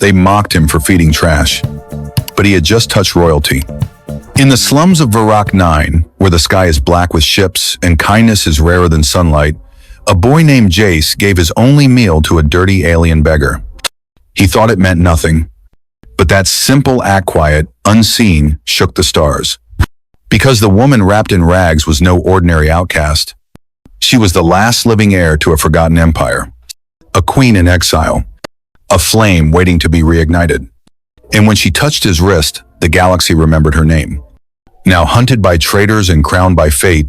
They mocked him for feeding trash. But he had just touched royalty. In the slums of Varak 9, where the sky is black with ships and kindness is rarer than sunlight, a boy named Jace gave his only meal to a dirty alien beggar. He thought it meant nothing, but that simple act, quiet, unseen, shook the stars. Because the woman wrapped in rags was no ordinary outcast. She was the last living heir to a forgotten empire, a queen in exile, a flame waiting to be reignited. And when she touched his wrist, the galaxy remembered her name. Now hunted by traitors and crowned by fate,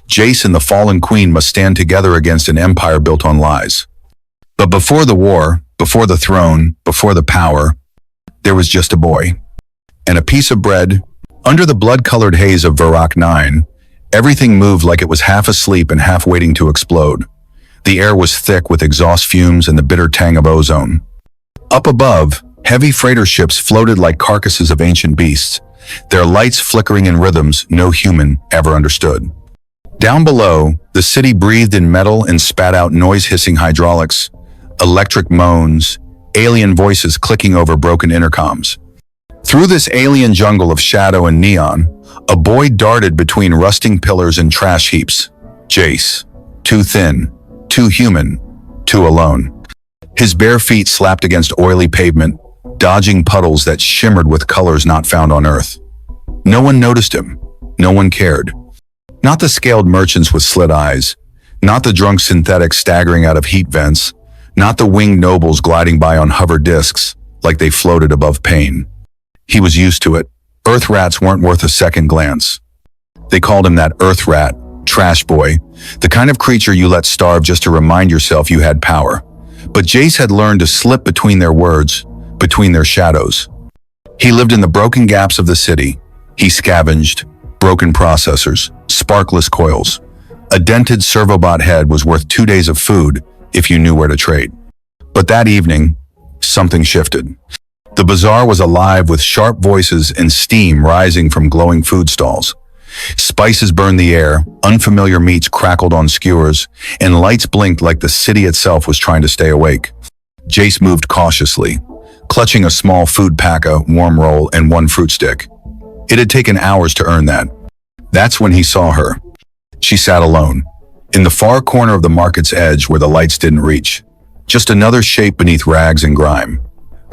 Jace and the fallen queen must stand together against an empire built on lies. But before the war, before the throne, before the power, there was just a boy. And a piece of bread. Under the blood-colored haze of Varak 9, everything moved like it was half asleep and half waiting to explode. The air was thick with exhaust fumes and the bitter tang of ozone. Up above, heavy freighter ships floated like carcasses of ancient beasts, their lights flickering in rhythms no human ever understood. Down below, the city breathed in metal and spat out noise-hissing hydraulics, electric moans, alien voices clicking over broken intercoms. Through this alien jungle of shadow and neon, a boy darted between rusting pillars and trash heaps. Jace, too thin, too human, too alone. His bare feet slapped against oily pavement, dodging puddles that shimmered with colors not found on Earth. No one noticed him. No one cared. Not the scaled merchants with slit eyes, not the drunk synthetics staggering out of heat vents, not the winged nobles gliding by on hover discs like they floated above pain. He was used to it. Earth rats weren't worth a second glance. They called him that Earth rat, trash boy, the kind of creature you let starve just to remind yourself you had power. But Jace had learned to slip between their words, between their shadows. He lived in the broken gaps of the city. He scavenged broken processors, sparkless coils. A dented servobot head was worth 2 days of food if you knew where to trade. But that evening, something shifted. The bazaar was alive with sharp voices and steam rising from glowing food stalls. Spices burned the air, unfamiliar meats crackled on skewers, and lights blinked like the city itself was trying to stay awake. Jace moved cautiously, clutching a small food pack, a warm roll, and one fruit stick. It had taken hours to earn that. That's when he saw her. She sat alone, in the far corner of the market's edge where the lights didn't reach. Just another shape beneath rags and grime.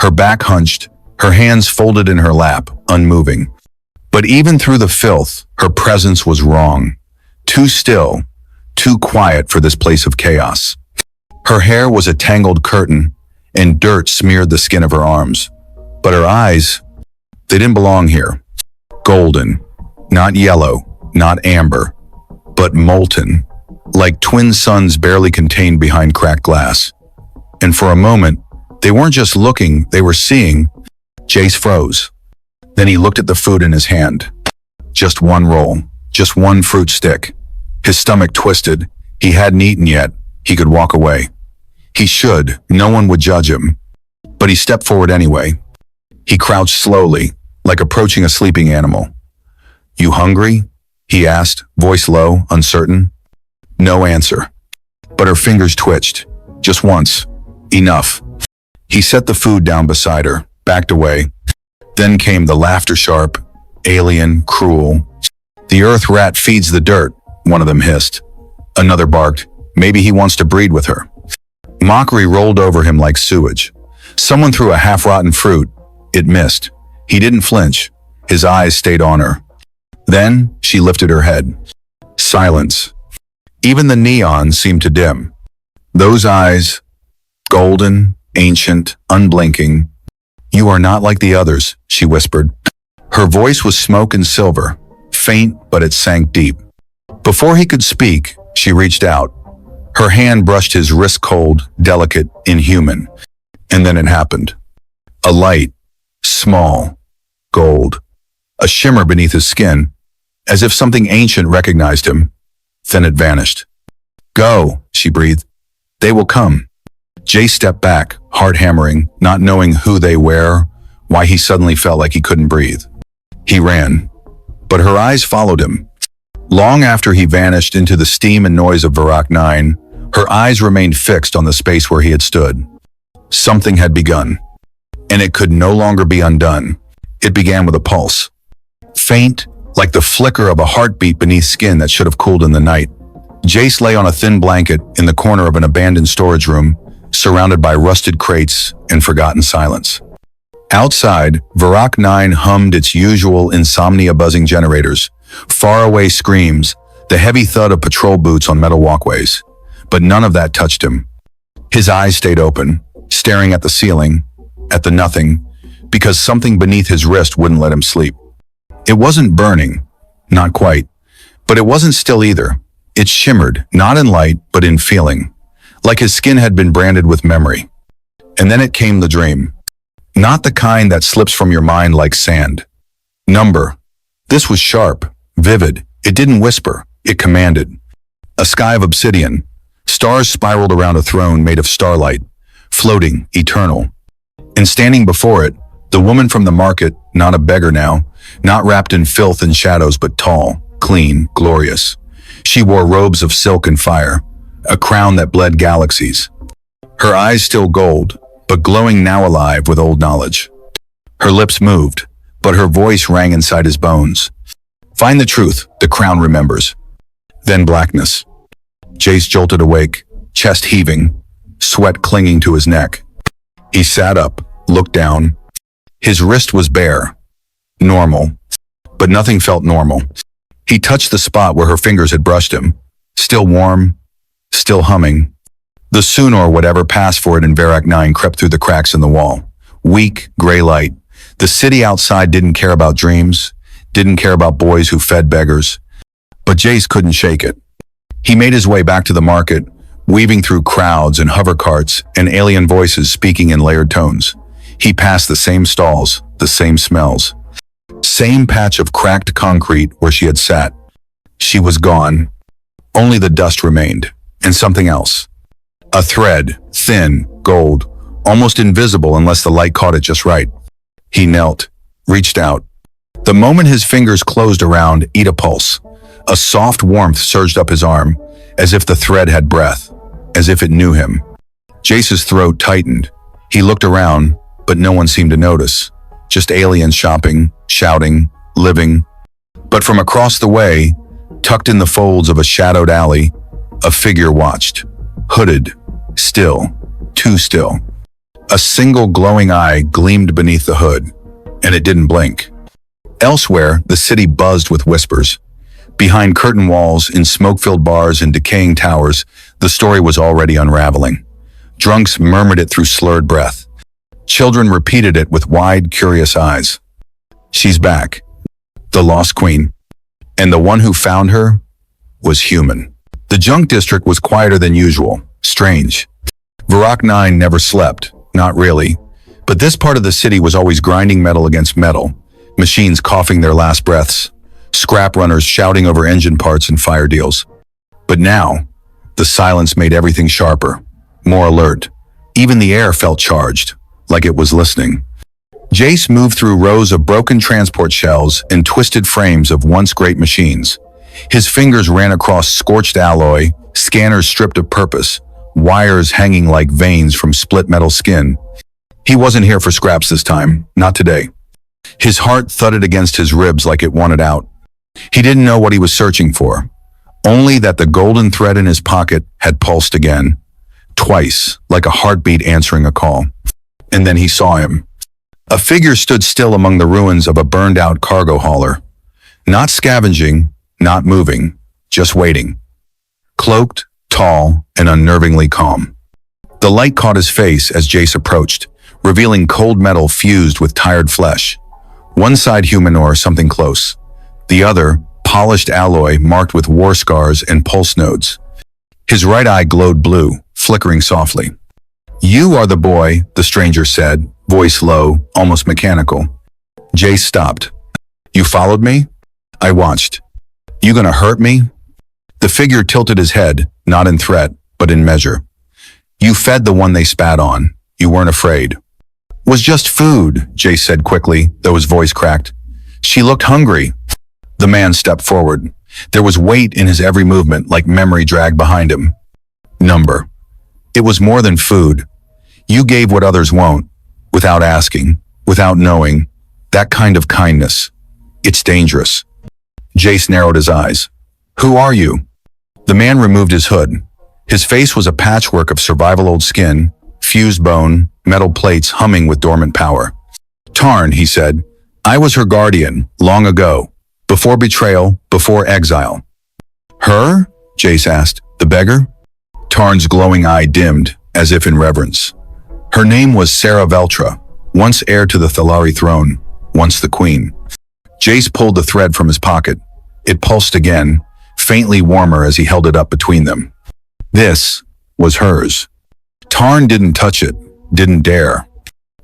Her back hunched, her hands folded in her lap, unmoving. But even through the filth, her presence was wrong. Too still, too quiet for this place of chaos. Her hair was a tangled curtain, and dirt smeared the skin of her arms. But her eyes, they didn't belong here. Golden, not yellow, not amber, but molten, like twin suns barely contained behind cracked glass. And for a moment, they weren't just looking, they were seeing. Jace froze. Then he looked at the food in his hand. Just one roll, just one fruit stick. His stomach twisted. He hadn't eaten yet. He could walk away. He should. No one would judge him. But he stepped forward anyway. He crouched slowly, like approaching a sleeping animal. "You hungry?" he asked, voice low, uncertain. No answer. But her fingers twitched. Just once. Enough. He set the food down beside her, backed away. Then came the laughter, sharp, alien, cruel. "The Earth rat feeds the dirt," one of them hissed. Another barked. "Maybe he wants to breed with her." Mockery rolled over him like sewage. Someone threw a half-rotten fruit. It missed. He didn't flinch. His eyes stayed on her. Then she lifted her head. Silence. Even the neon seemed to dim. Those eyes, golden, ancient, unblinking. "You are not like the others," she whispered. Her voice was smoke and silver, faint, but it sank deep. Before he could speak, she reached out. Her hand brushed his wrist, cold, delicate, inhuman. And then it happened. A light, small, gold, a shimmer beneath his skin, as if something ancient recognized him. Then it vanished. "Go," she breathed. "They will come." Jace stepped back, heart hammering, not knowing who they were, why he suddenly felt like he couldn't breathe. He ran, but her eyes followed him. Long after he vanished into the steam and noise of Varak 9, her eyes remained fixed on the space where he had stood. Something had begun. and it could no longer be undone. It began with a pulse. Faint, like the flicker of a heartbeat beneath skin that should have cooled in the night. Jace lay on a thin blanket in the corner of an abandoned storage room, surrounded by rusted crates and forgotten silence. Outside, Vorak 9 hummed its usual insomnia-buzzing generators, faraway screams, the heavy thud of patrol boots on metal walkways. But none of that touched him. His eyes stayed open, staring at the ceiling, at the nothing, because something beneath his wrist wouldn't let him sleep. It wasn't burning, not quite, but it wasn't still either. It shimmered, not in light, but in feeling, like his skin had been branded with memory. And then it came the dream. Not the kind that slips from your mind like sand. Number. This was sharp, vivid. It didn't whisper, it commanded. A sky of obsidian. Stars spiraled around a throne made of starlight, floating, eternal. And standing before it, the woman from the market, not a beggar now, not wrapped in filth and shadows, but tall, clean, glorious. She wore robes of silk and fire, a crown that bled galaxies. Her eyes still gold, but glowing now alive with old knowledge. Her lips moved, but her voice rang inside his bones. Find the truth, the crown remembers. Then blackness. Jace jolted awake, chest heaving, sweat clinging to his neck. He sat up, looked down. His wrist was bare. Normal. But nothing felt normal. He touched the spot where her fingers had brushed him. Still warm, still humming. The Soon or whatever passed for it in Vorak 9 crept through the cracks in the wall. Weak, gray light. The city outside didn't care about dreams, didn't care about boys who fed beggars. But Jace couldn't shake it. He made his way back to the market, weaving through crowds and hover carts and alien voices speaking in layered tones. He passed the same stalls, the same smells. Same patch of cracked concrete where she had sat. She was gone. Only the dust remained, and something else. A thread, thin, gold, almost invisible unless the light caught it just right. He knelt, reached out. The moment his fingers closed around a pulse, a soft warmth surged up his arm, as if the thread had breath, as if it knew him. Jace's throat tightened. He looked around, but no one seemed to notice. Just aliens shopping, shouting, living. But from across the way, tucked in the folds of a shadowed alley, a figure watched. Hooded, still, too still. A single glowing eye gleamed beneath the hood, and it didn't blink. Elsewhere, the city buzzed with whispers. Behind curtain walls, in smoke-filled bars and decaying towers, the story was already unraveling. Drunks murmured it through slurred breath. Children repeated it with wide, curious eyes. She's back. The lost queen. And the one who found her was human. The junk district was quieter than usual. Strange. Vorak 9 never slept. Not really. But this part of the city was always grinding metal against metal. Machines coughing their last breaths. Scrap runners shouting over engine parts and fire deals. But now, the silence made everything sharper, more alert. Even the air felt charged, like it was listening. Jace moved through rows of broken transport shells and twisted frames of once great machines. His fingers ran across scorched alloy, scanners stripped of purpose, wires hanging like veins from split metal skin. He wasn't here for scraps this time, not today. His heart thudded against his ribs like it wanted out. He didn't know what he was searching for, only that the golden thread in his pocket had pulsed again, twice, like a heartbeat answering a call. And then he saw him. A figure stood still among the ruins of a burned-out cargo hauler. Not scavenging, not moving, just waiting. Cloaked, tall, and unnervingly calm. The light caught his face as Jace approached, revealing cold metal fused with tired flesh. One side human or something close. The other, polished alloy marked with war scars and pulse nodes. His right eye glowed blue, flickering softly. "You are the boy," the stranger said, voice low, almost mechanical. Jace stopped. "You followed me?" "I watched." "You gonna hurt me?" The figure tilted his head, not in threat, but in measure. "You fed the one they spat on. You weren't afraid." "Was just food," Jace said quickly, though his voice cracked. "She looked hungry." The man stepped forward. There was weight in his every movement, like memory dragged behind him. "Number. It was more than food. You gave what others won't. without asking, without knowing. That kind of kindness. It's dangerous. Jace narrowed his eyes. Who are you? The man removed his hood. His face was a patchwork of survival-old skin, fused bone, metal plates humming with dormant power. Tarn, he said. I was her guardian, long ago. Before betrayal, before exile. Her? Jace asked. The beggar? Tarn's glowing eye dimmed, as if in reverence. Her name was Sarah Veltra, once heir to the Thalari throne, once the queen. Jace pulled the thread from his pocket. It pulsed again, faintly warmer as he held it up between them. This was hers. Tarn didn't touch it, didn't dare.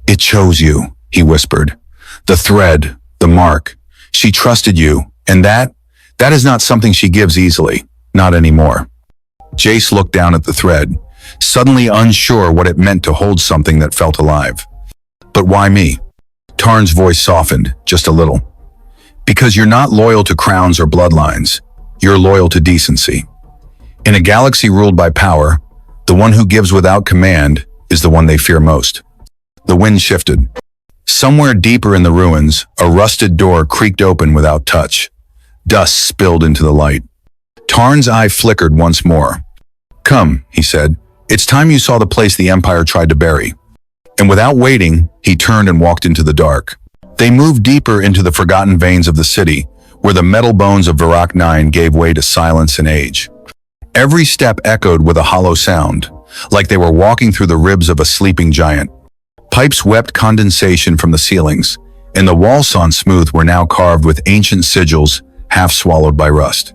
It chose you, he whispered. The thread, the mark. She trusted you, and that is not something she gives easily, not anymore. Jace looked down at the thread, suddenly unsure what it meant to hold something that felt alive. But why me? Tarn's voice softened, just a little. Because you're not loyal to crowns or bloodlines. You're loyal to decency. In a galaxy ruled by power, the one who gives without command is the one they fear most. The wind shifted. Somewhere deeper in the ruins, a rusted door creaked open without touch. Dust spilled into the light. Tarn's eye flickered once more. Come, he said. It's time you saw the place the Empire tried to bury. And without waiting, he turned and walked into the dark. They moved deeper into the forgotten veins of the city, where the metal bones of Varak 9 gave way to silence and age. Every step echoed with a hollow sound, like they were walking through the ribs of a sleeping giant. Pipes wept condensation from the ceilings, and the walls sawn smooth were now carved with ancient sigils, half swallowed by rust.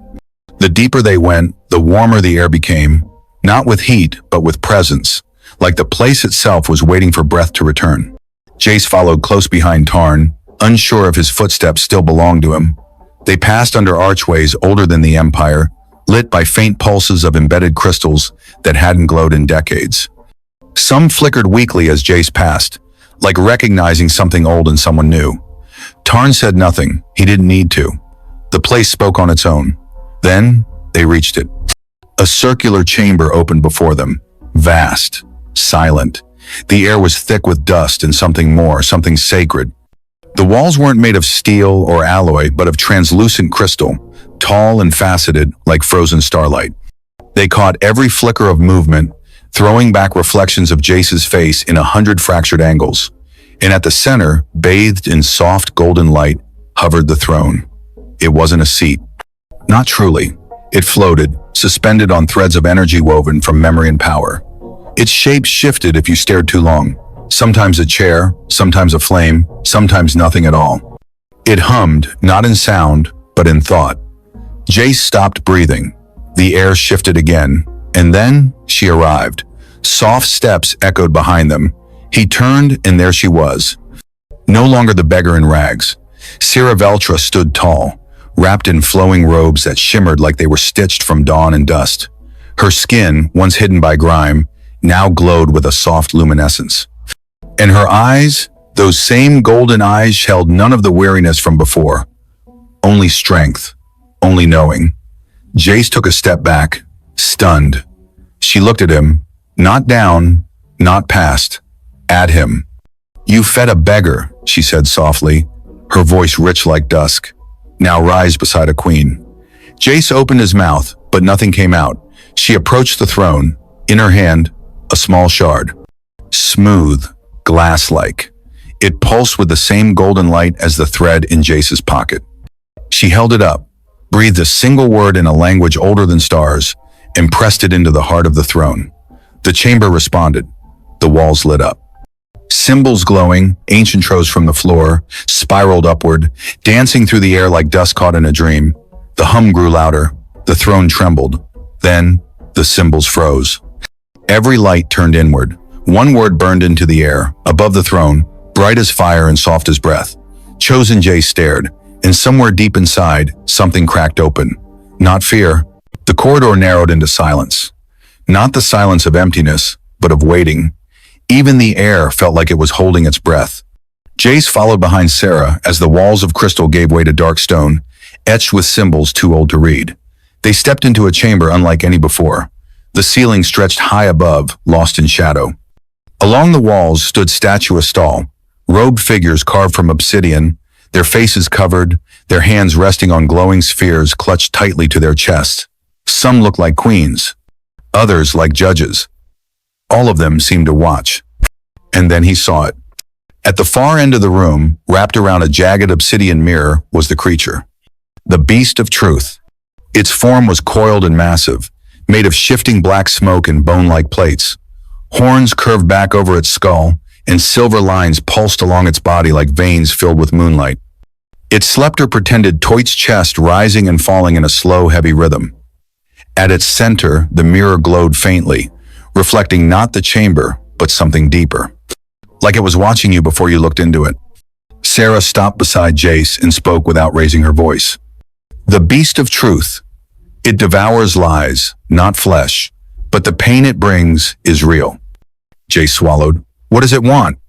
The deeper they went, the warmer the air became, not with heat, but with presence, like the place itself was waiting for breath to return. Jace followed close behind Tarn, unsure if his footsteps still belonged to him. They passed under archways older than the Empire, lit by faint pulses of embedded crystals that hadn't glowed in decades. Some flickered weakly as Jace passed, like recognizing something old in someone new. Tarn said nothing. He didn't need to. The place spoke on its own. Then, they reached it. A circular chamber opened before them, vast, silent. The air was thick with dust and something more, something sacred. The walls weren't made of steel or alloy, but of translucent crystal, tall and faceted like frozen starlight. They caught every flicker of movement, throwing back reflections of Jace's face in 100 fractured angles. And at the center, bathed in soft golden light, hovered the throne. It wasn't a seat. Not truly. It floated, suspended on threads of energy woven from memory and power. Its shape shifted if you stared too long. Sometimes a chair, sometimes a flame, sometimes nothing at all. It hummed, not in sound, but in thought. Jace stopped breathing. The air shifted again, and then she arrived. Soft steps echoed behind them. He turned, and there she was. No longer the beggar in rags. Sarah Veltra stood tall, wrapped in flowing robes that shimmered like they were stitched from dawn and dust. Her skin, once hidden by grime, now glowed with a soft luminescence. And her eyes, those same golden eyes, held none of the weariness from before. Only strength, only knowing. Jace took a step back, stunned. She looked at him, not down, not past, at him. You fed a beggar, she said softly, her voice rich like dusk. Now rise beside a queen. Jace opened his mouth, but nothing came out. She approached the throne, in her hand, a small shard. Smooth, glass-like. It pulsed with the same golden light as the thread in Jace's pocket. She held it up, breathed a single word in a language older than stars, and pressed it into the heart of the throne. The chamber responded. The walls lit up. Symbols glowing, ancient rose from the floor, spiraled upward, dancing through the air like dust caught in a dream. The hum grew louder. The throne trembled. Then, the symbols froze. Every light turned inward. One word burned into the air, above the throne, bright as fire and soft as breath. Chosen Jace stared, and somewhere deep inside, something cracked open. Not fear. The corridor narrowed into silence. Not the silence of emptiness, but of waiting. Even the air felt like it was holding its breath. Jace followed behind Sarah as the walls of crystal gave way to dark stone, etched with symbols too old to read. They stepped into a chamber unlike any before. The ceiling stretched high above, lost in shadow. Along the walls stood statues tall, robed figures carved from obsidian, their faces covered, their hands resting on glowing spheres clutched tightly to their chests. Some looked like queens, others like judges. All of them seemed to watch. And then he saw it. At the far end of the room, wrapped around a jagged obsidian mirror, was the creature. The beast of truth. Its form was coiled and massive, made of shifting black smoke and bone-like plates. Horns curved back over its skull, and silver lines pulsed along its body like veins filled with moonlight. Its scepter pretended Toit's chest rising and falling in a slow, heavy rhythm. At its center, the mirror glowed faintly, reflecting not the chamber, but something deeper. Like it was watching you before you looked into it. Sarah stopped beside Jace and spoke without raising her voice. The beast of truth. It devours lies, not flesh, but the pain it brings is real. Jace swallowed. What does it want?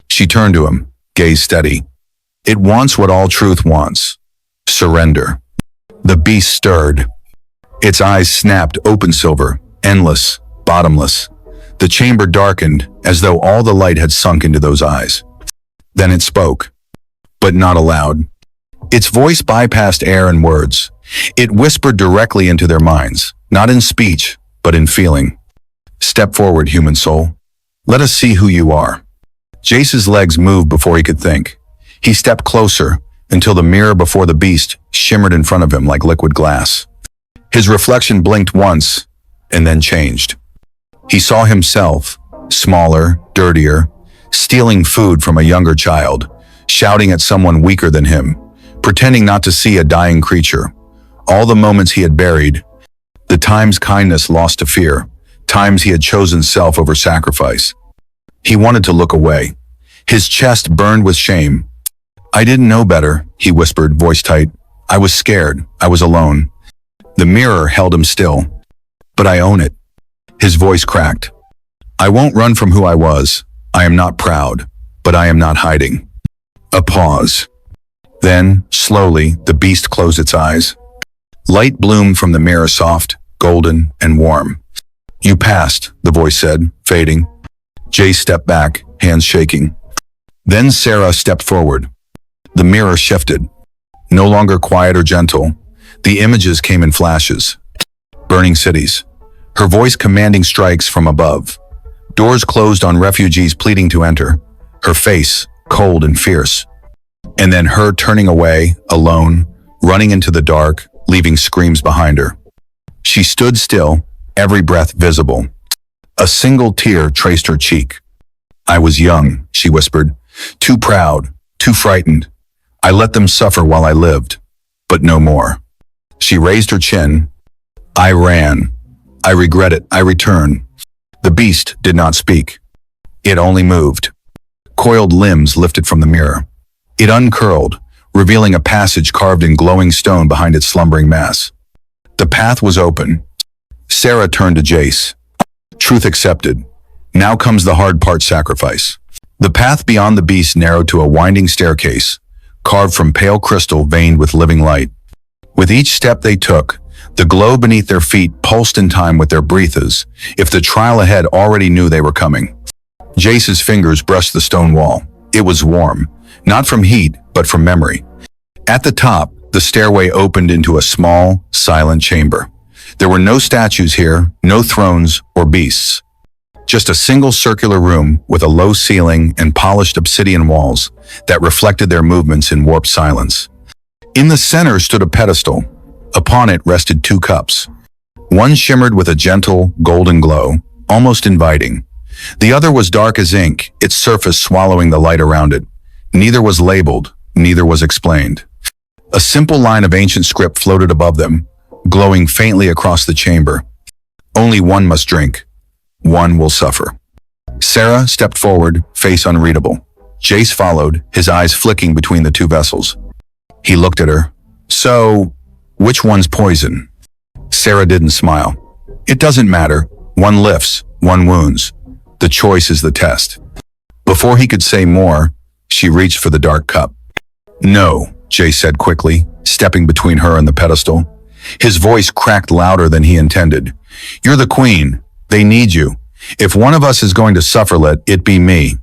She turned to him, gaze steady. It wants what all truth wants. Surrender. The beast stirred. Its eyes snapped open silver, endless, bottomless. The chamber darkened, as though all the light had sunk into those eyes. Then it spoke, but not aloud. Its voice bypassed air and words. It whispered directly into their minds, not in speech, but in feeling. Step forward, human soul. Let us see who you are. Jace's legs moved before he could think. He stepped closer, until the mirror before the beast shimmered in front of him like liquid glass. His reflection blinked once, and then changed. He saw himself, smaller, dirtier, stealing food from a younger child, shouting at someone weaker than him, pretending not to see a dying creature. All the moments he had buried, the times kindness lost to fear, times he had chosen self over sacrifice. He wanted to look away. His chest burned with shame. I didn't know better, he whispered, voice tight. I was scared. I was alone. The mirror held him still. But I own it. His voice cracked. I won't run from who I was. I am not proud, but I am not hiding. A pause. Then, slowly, the beast closed its eyes. Light bloomed from the mirror, soft, golden, and warm. You passed, the voice said, fading. Jace stepped back, hands shaking. Then Sarah stepped forward. The mirror shifted. No longer quiet or gentle, the images came in flashes. Burning cities. Her voice commanding strikes from above. Doors closed on refugees pleading to enter. Her face, cold and fierce. And then her turning away, alone, running into the dark, leaving screams behind her. She stood still, every breath visible. A single tear traced her cheek. I was young, she whispered, too proud, too frightened. I let them suffer while I lived, but no more. She raised her chin. I ran. I regret it. I return. The beast did not speak. It only moved. Coiled limbs lifted from the mirror. It uncurled, revealing a passage carved in glowing stone behind its slumbering mass. The path was open. Sarah turned to Jace. Truth accepted. Now comes the hard part, sacrifice. The path beyond the beast narrowed to a winding staircase, carved from pale crystal veined with living light. With each step they took, the glow beneath their feet pulsed in time with their breathes, if the trial ahead already knew they were coming. Jace's fingers brushed the stone wall. It was warm, not from heat, but from memory. At the top, the stairway opened into a small, silent chamber. There were no statues here, no thrones or beasts. Just a single circular room with a low ceiling and polished obsidian walls that reflected their movements in warped silence. In the center stood a pedestal. Upon it rested two cups. One shimmered with a gentle, golden glow, almost inviting. The other was dark as ink, its surface swallowing the light around it. Neither was labeled, neither was explained. A simple line of ancient script floated above them, glowing faintly across the chamber. Only one must drink. One will suffer. Sarah stepped forward, face unreadable. Jace followed, his eyes flicking between the two vessels. He looked at her. So, which one's poison? Sarah didn't smile. It doesn't matter. One lifts, one wounds. The choice is the test. Before he could say more, she reached for the dark cup. No, Jace said quickly, stepping between her and the pedestal. His voice cracked louder than he intended. You're the queen. They need you. If one of us is going to suffer, let it be me.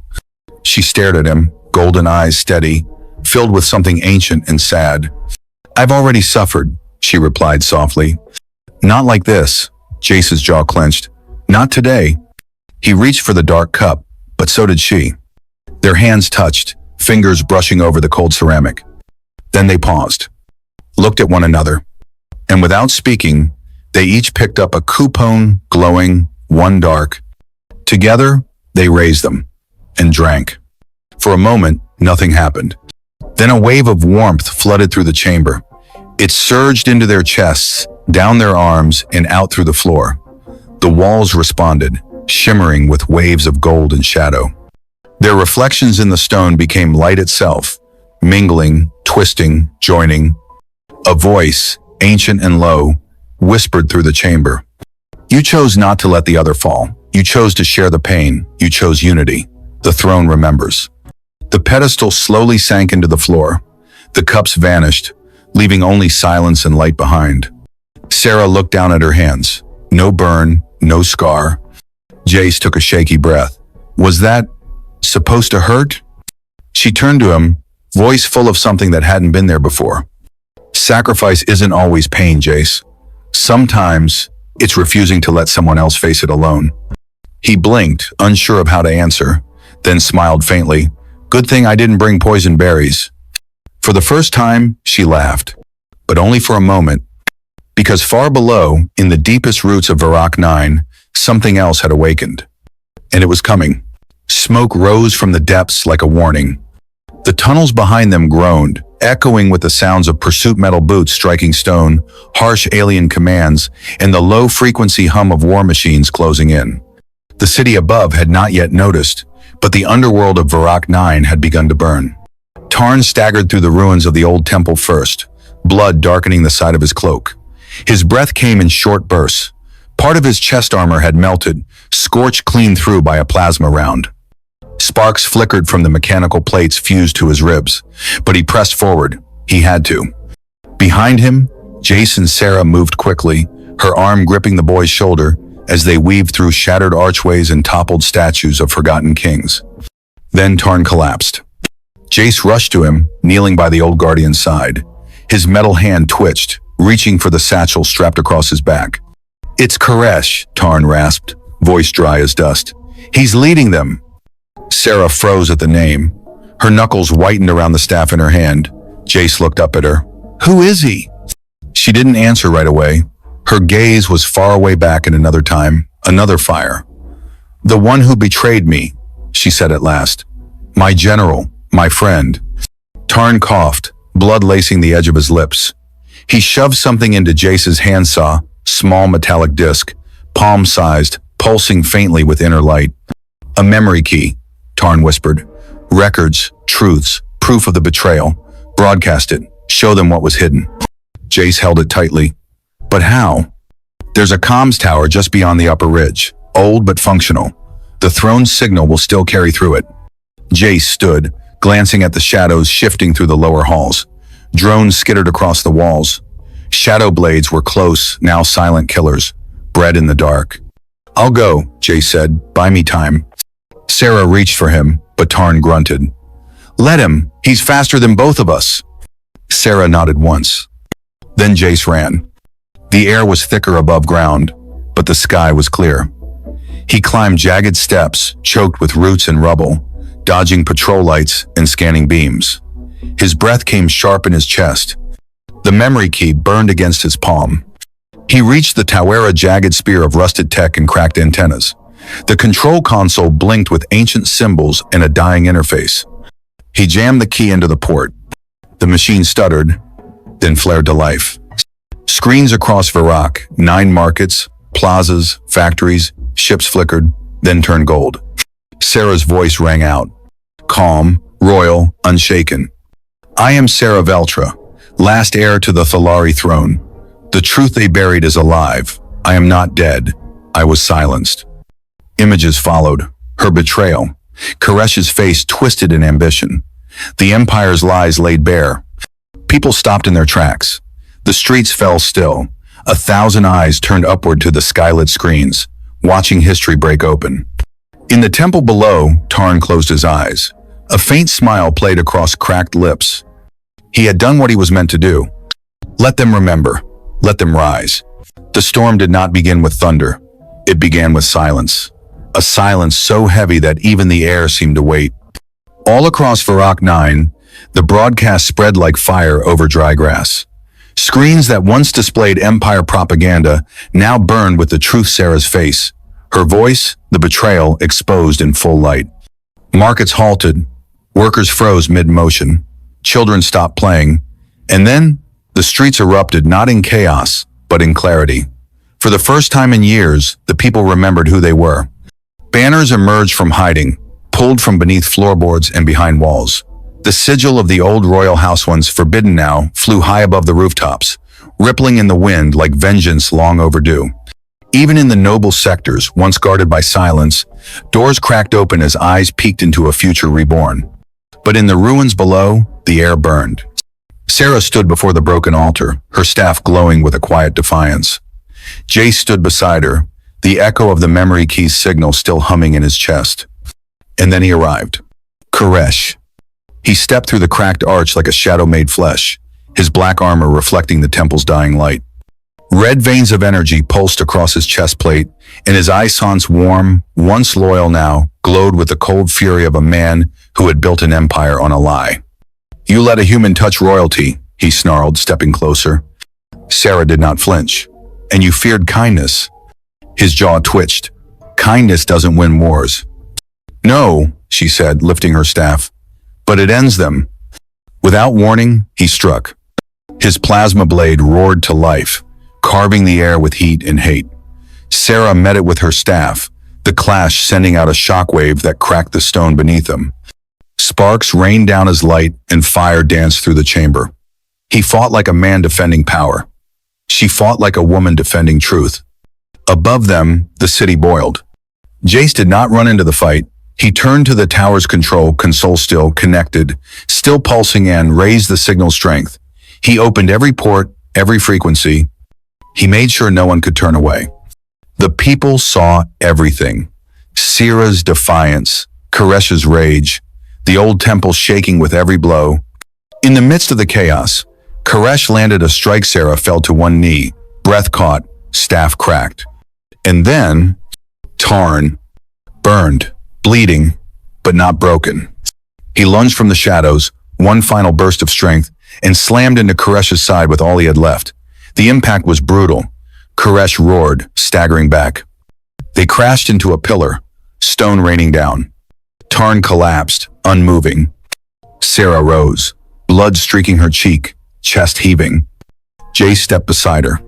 She stared at him, golden eyes steady, filled with something ancient and sad. I've already suffered, she replied softly. Not like this. Jace's jaw clenched. Not today. He reached for the dark cup, but so did she. Their hands touched, fingers brushing over the cold ceramic. Then they paused, looked at one another, and without speaking, they each picked up a coupon, glowing, one dark. Together, they raised them and drank. For a moment, nothing happened. Then a wave of warmth flooded through the chamber. It surged into their chests, down their arms, and out through the floor. The walls responded, shimmering with waves of gold and shadow. Their reflections in the stone became light itself, mingling, twisting, joining. A voice, ancient and low, whispered through the chamber. You chose not to let the other fall. You chose to share the pain. You chose unity. The throne remembers. The pedestal slowly sank into the floor. The cups vanished, leaving only silence and light behind. Sarah looked down at her hands. No burn, no scar. Jace took a shaky breath. Was that supposed to hurt? She turned to him, voice full of something that hadn't been there before. Sacrifice isn't always pain, Jace. Sometimes it's refusing to let someone else face it alone. He blinked, unsure of how to answer, then smiled faintly. Good thing I didn't bring poison berries. For the first time, she laughed, but only for a moment, because far below, in the deepest roots of Varrock 9, something else had awakened. And it was coming. Smoke rose from the depths like a warning. The tunnels behind them groaned, echoing with the sounds of pursuit metal boots striking stone, harsh alien commands, and the low-frequency hum of war machines closing in. The city above had not yet noticed, but the underworld of Varrock 9 had begun to burn. Tarn staggered through the ruins of the old temple first, blood darkening the side of his cloak. His breath came in short bursts. Part of his chest armor had melted, scorched clean through by a plasma round. Sparks flickered from the mechanical plates fused to his ribs, but he pressed forward. He had to. Behind him, Jace and Sarah moved quickly, her arm gripping the boy's shoulder as they weaved through shattered archways and toppled statues of forgotten kings. Then Tarn collapsed. Jace rushed to him, kneeling by the old guardian's side. His metal hand twitched, reaching for the satchel strapped across his back. It's Koresh, Tarn rasped, voice dry as dust. He's leading them. Sarah froze at the name. Her knuckles whitened around the staff in her hand. Jace looked up at her. Who is he? She didn't answer right away. Her gaze was far away back in another time, another fire. The one who betrayed me, she said at last. My general, my friend. Tarn coughed, blood lacing the edge of his lips. He shoved something into Jace's handsaw, small metallic disc, palm-sized, pulsing faintly with inner light. A memory key, Tarn whispered. Records, truths, proof of the betrayal. Broadcast it. Show them what was hidden. Jace held it tightly. But how? There's a comms tower just beyond the upper ridge, old but functional. The throne's signal will still carry through it. Jace stood, glancing at the shadows shifting through the lower halls. Drones skittered across the walls. Shadow blades were close, now silent killers, bred in the dark. I'll go, Jace said. Buy me time. Sarah reached for him, but Tarn grunted. Let him. He's faster than both of us. Sarah nodded once. Then Jace ran. The air was thicker above ground, but the sky was clear. He climbed jagged steps, choked with roots and rubble, dodging patrol lights and scanning beams. His breath came sharp in his chest. The memory key burned against his palm. He reached the Tawera jagged spear of rusted tech and cracked antennas. The control console blinked with ancient symbols and a dying interface. He jammed the key into the port. The machine stuttered, then flared to life. Screens across Varrock, 9 markets, plazas, factories, ships flickered, then turned gold. Sarah's voice rang out, calm, royal, unshaken. I am Sarah Veltra, last heir to the Thalari throne. The truth they buried is alive. I am not dead. I was silenced. Images followed. Her betrayal. Koresh's face twisted in ambition. The Empire's lies laid bare. People stopped in their tracks. The streets fell still. 1,000 eyes turned upward to the skylit screens. watching history break open. In the temple below, Tarn closed his eyes. A faint smile played across cracked lips. He had done what he was meant to do. Let them remember. Let them rise. The storm did not begin with thunder. It began with silence. A silence so heavy that even the air seemed to wait. All across Varrock 9, the broadcast spread like fire over dry grass. Screens that once displayed Empire propaganda now burned with the truth Sarah's face. Her voice, the betrayal, exposed in full light. Markets halted. Workers froze mid-motion. Children stopped playing. And then, the streets erupted not in chaos, but in clarity. For the first time in years, the people remembered who they were. Banners emerged from hiding, pulled from beneath floorboards and behind walls. The sigil of the old royal house, once forbidden now, flew high above the rooftops, rippling in the wind like vengeance long overdue. Even in the noble sectors, once guarded by silence, doors cracked open as eyes peeked into a future reborn. But in the ruins below, the air burned. Sarah stood before the broken altar, her staff glowing with a quiet defiance. Jace stood beside her, the echo of the memory key's signal still humming in his chest. And then he arrived. Koresh. He stepped through the cracked arch like a shadow made flesh, his black armor reflecting the temple's dying light. Red veins of energy pulsed across his chest plate, and his eyes, once warm, once loyal now, glowed with the cold fury of a man who had built an empire on a lie. You let a human touch royalty, he snarled, stepping closer. Sarah did not flinch. And you feared kindness. His jaw twitched. Kindness doesn't win wars. No, she said, lifting her staff. But it ends them. Without warning, he struck. His plasma blade roared to life, carving the air with heat and hate. Sarah met it with her staff, the clash sending out a shockwave that cracked the stone beneath him. Sparks rained down as light and fire danced through the chamber. He fought like a man defending power. She fought like a woman defending truth. Above them, the city boiled. Jace did not run into the fight. He turned to the tower's control console, still connected, still pulsing, and raised the signal strength. He opened every port, every frequency. He made sure no one could turn away. The people saw everything. Syrah's defiance, Koresh's rage, the old temple shaking with every blow. In the midst of the chaos, Koresh landed a strike. Sarah fell to one knee, breath caught, staff cracked. And then, Tarn, burned, bleeding, but not broken. He lunged from the shadows, one final burst of strength, and slammed into Koresh's side with all he had left. The impact was brutal. Koresh roared, staggering back. They crashed into a pillar, stone raining down. Tarn collapsed, unmoving. Sarah rose, blood streaking her cheek, chest heaving. Jace stepped beside her.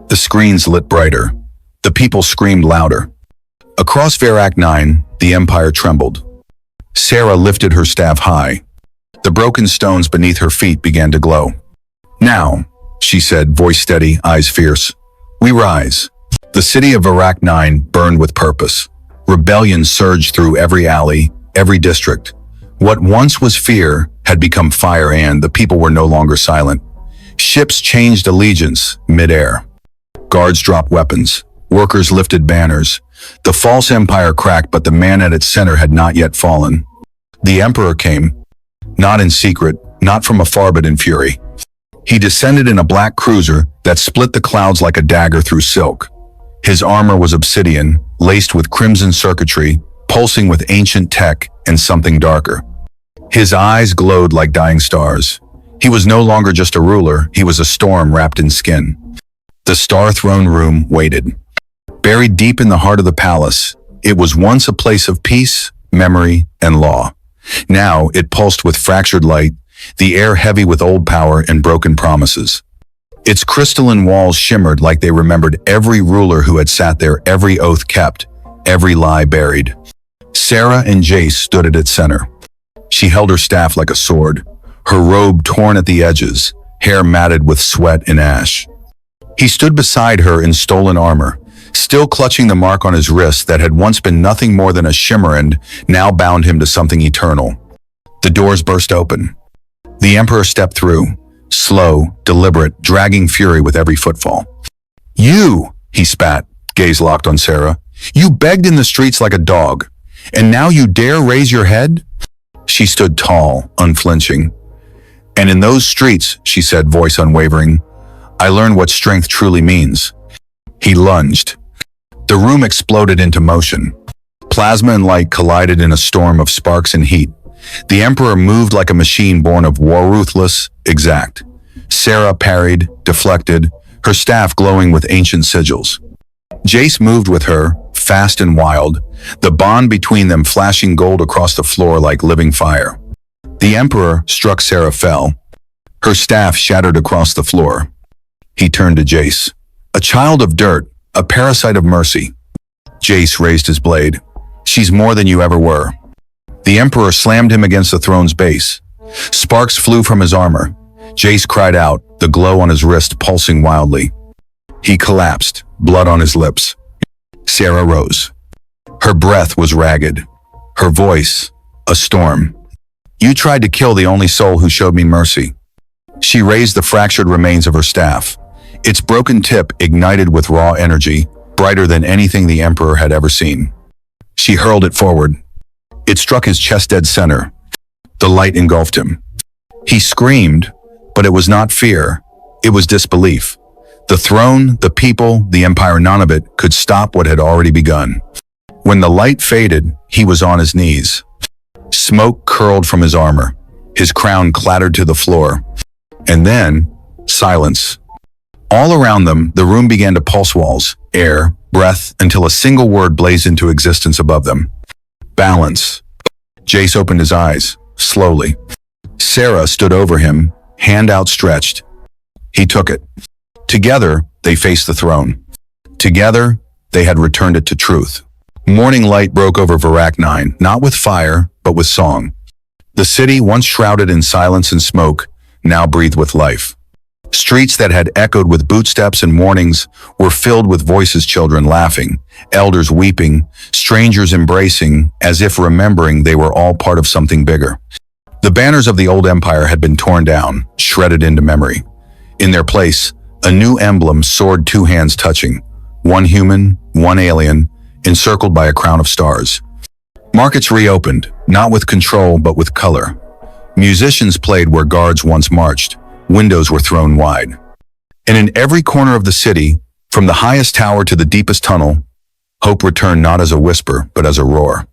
The screens lit brighter. The people screamed louder. Across Varrock 9, the Empire trembled. Sarah lifted her staff high. The broken stones beneath her feet began to glow. Now, she said, voice steady, eyes fierce. We rise. The city of Varrock 9 burned with purpose. Rebellion surged through every alley, every district. What once was fear had become fire, and the people were no longer silent. Ships changed allegiance midair. Guards dropped weapons. Workers lifted banners. The false empire cracked, but the man at its center had not yet fallen. The emperor came, not in secret, not from afar, but in fury. He descended in a black cruiser that split the clouds like a dagger through silk. His armor was obsidian, laced with crimson circuitry, pulsing with ancient tech and something darker. His eyes glowed like dying stars. He was no longer just a ruler, he was a storm wrapped in skin. The star-throne room waited. Buried deep in the heart of the palace, it was once a place of peace, memory, and law. Now it pulsed with fractured light, the air heavy with old power and broken promises. Its crystalline walls shimmered like they remembered every ruler who had sat there, every oath kept, every lie buried. Sarah and Jace stood at its center. She held her staff like a sword, her robe torn at the edges, hair matted with sweat and ash. He stood beside her in stolen armor, still clutching the mark on his wrist that had once been nothing more than a shimmer and now bound him to something eternal. The doors burst open. The Emperor stepped through, slow, deliberate, dragging fury with every footfall. You, he spat, gaze locked on Sarah. You begged in the streets like a dog, and now you dare raise your head? She stood tall, unflinching. And in those streets, she said, voice unwavering, I learned what strength truly means. He lunged. The room exploded into motion. Plasma and light collided in a storm of sparks and heat. The Emperor moved like a machine born of war, ruthless, exact. Sarah parried, deflected, her staff glowing with ancient sigils. Jace moved with her, fast and wild, the bond between them flashing gold across the floor like living fire. The Emperor struck. Sarah fell. Her staff shattered across the floor. He turned to Jace. A child of dirt, a parasite of mercy. Jace raised his blade. She's more than you ever were. The Emperor slammed him against the throne's base. Sparks flew from his armor. Jace cried out, the glow on his wrist pulsing wildly. He collapsed, blood on his lips. Sarah rose. Her breath was ragged. Her voice, a storm. You tried to kill the only soul who showed me mercy. She raised the fractured remains of her staff. Its broken tip ignited with raw energy, brighter than anything the Emperor had ever seen. She hurled it forward. It struck his chest dead center. The light engulfed him. He screamed, but it was not fear. It was disbelief. The throne, the people, the Empire, none of it could stop what had already begun. When the light faded, he was on his knees. Smoke curled from his armor. His crown clattered to the floor. And then, silence. All around them, the room began to pulse walls, air, breath, until a single word blazed into existence above them. Balance. Jace opened his eyes, slowly. Sarah stood over him, hand outstretched. He took it. Together, they faced the throne. Together, they had returned it to truth. Morning light broke over Vorak 9, not with fire, but with song. The city, once shrouded in silence and smoke, now breathed with life. Streets that had echoed with bootsteps and warnings were filled with voices, children laughing, elders weeping, strangers embracing, as if remembering they were all part of something bigger. The banners of the old empire had been torn down, shredded into memory. In their place, a new emblem soared, two hands touching, one human, one alien, encircled by a crown of stars. Markets reopened, not with control but with color. Musicians played where guards once marched. Windows were thrown wide. And in every corner of the city, from the highest tower to the deepest tunnel, hope returned not as a whisper, but as a roar.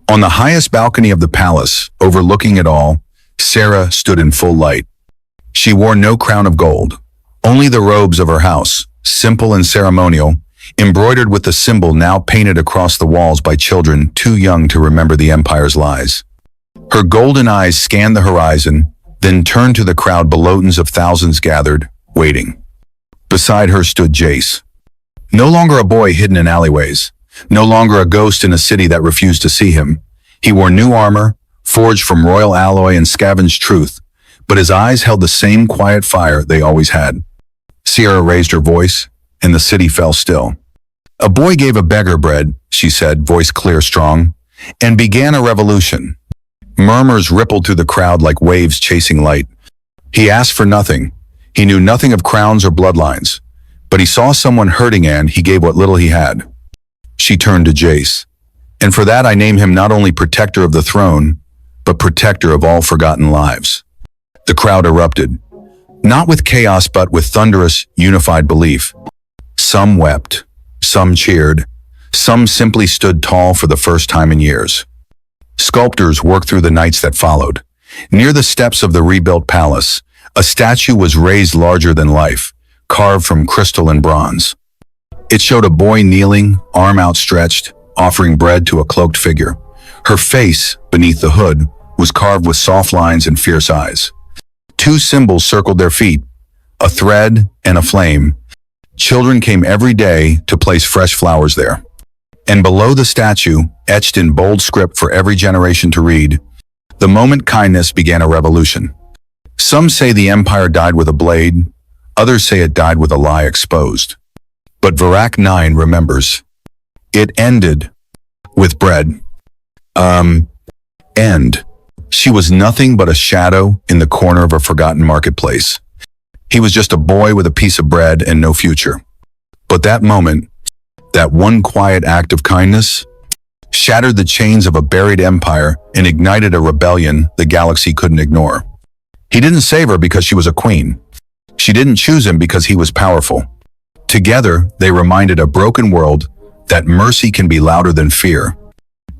On the highest balcony of the palace, overlooking it all, Sarah stood in full light. She wore no crown of gold, only the robes of her house, simple and ceremonial, embroidered with the symbol now painted across the walls by children too young to remember the empire's lies. Her golden eyes scanned the horizon, then turned to the crowd below. Tens of thousands gathered, waiting. Beside her stood Jace. No longer a boy hidden in alleyways, no longer a ghost in a city that refused to see him. He wore new armor, forged from royal alloy and scavenged truth, but his eyes held the same quiet fire they always had. Sierra raised her voice, and the city fell still. A boy gave a beggar bread, she said, voice clear, strong, and began a revolution. Murmurs rippled through the crowd like waves chasing light. He asked for nothing. He knew nothing of crowns or bloodlines, but he saw someone hurting and he gave what little he had. She turned to Jace. And for that I name him not only protector of the throne, but protector of all forgotten lives. The crowd erupted, not with chaos but with thunderous, unified belief. Some wept, some cheered, some simply stood tall for the first time in years. Sculptors worked through the nights that followed. Near the steps of the rebuilt palace, a statue was raised larger than life, carved from crystal and bronze. It showed a boy kneeling, arm outstretched, offering bread to a cloaked figure. Her face, beneath the hood, was carved with soft lines and fierce eyes. Two symbols circled their feet, a thread and a flame. Children came every day to place fresh flowers there. And below the statue, etched in bold script for every generation to read, the moment kindness began a revolution. Some say the empire died with a blade, others say it died with a lie exposed. But Vorak 9 remembers. It ended with bread. End. She was nothing but a shadow in the corner of a forgotten marketplace. He was just a boy with a piece of bread and no future. But that moment, That one quiet act of kindness shattered the chains of a buried empire and ignited a rebellion the galaxy couldn't ignore. He didn't save her because she was a queen. She didn't choose him because he was powerful. Together, they reminded a broken world that mercy can be louder than fear,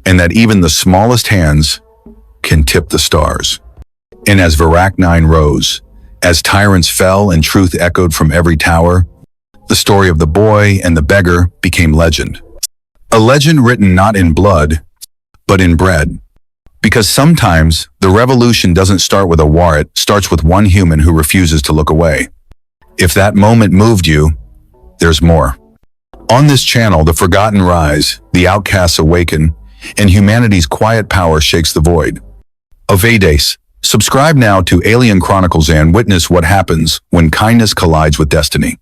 and that even the smallest hands can tip the stars. And as Varak 9 rose, as tyrants fell and truth echoed from every tower, the story of the boy and the beggar became legend. A legend written not in blood, but in bread. Because sometimes the revolution doesn't start with a war, it starts with one human who refuses to look away. If that moment moved you, there's more. On this channel, the forgotten rise, the outcasts awaken, and humanity's quiet power shakes the void. Jace, subscribe now to Alien Chronicles and witness what happens when kindness collides with destiny.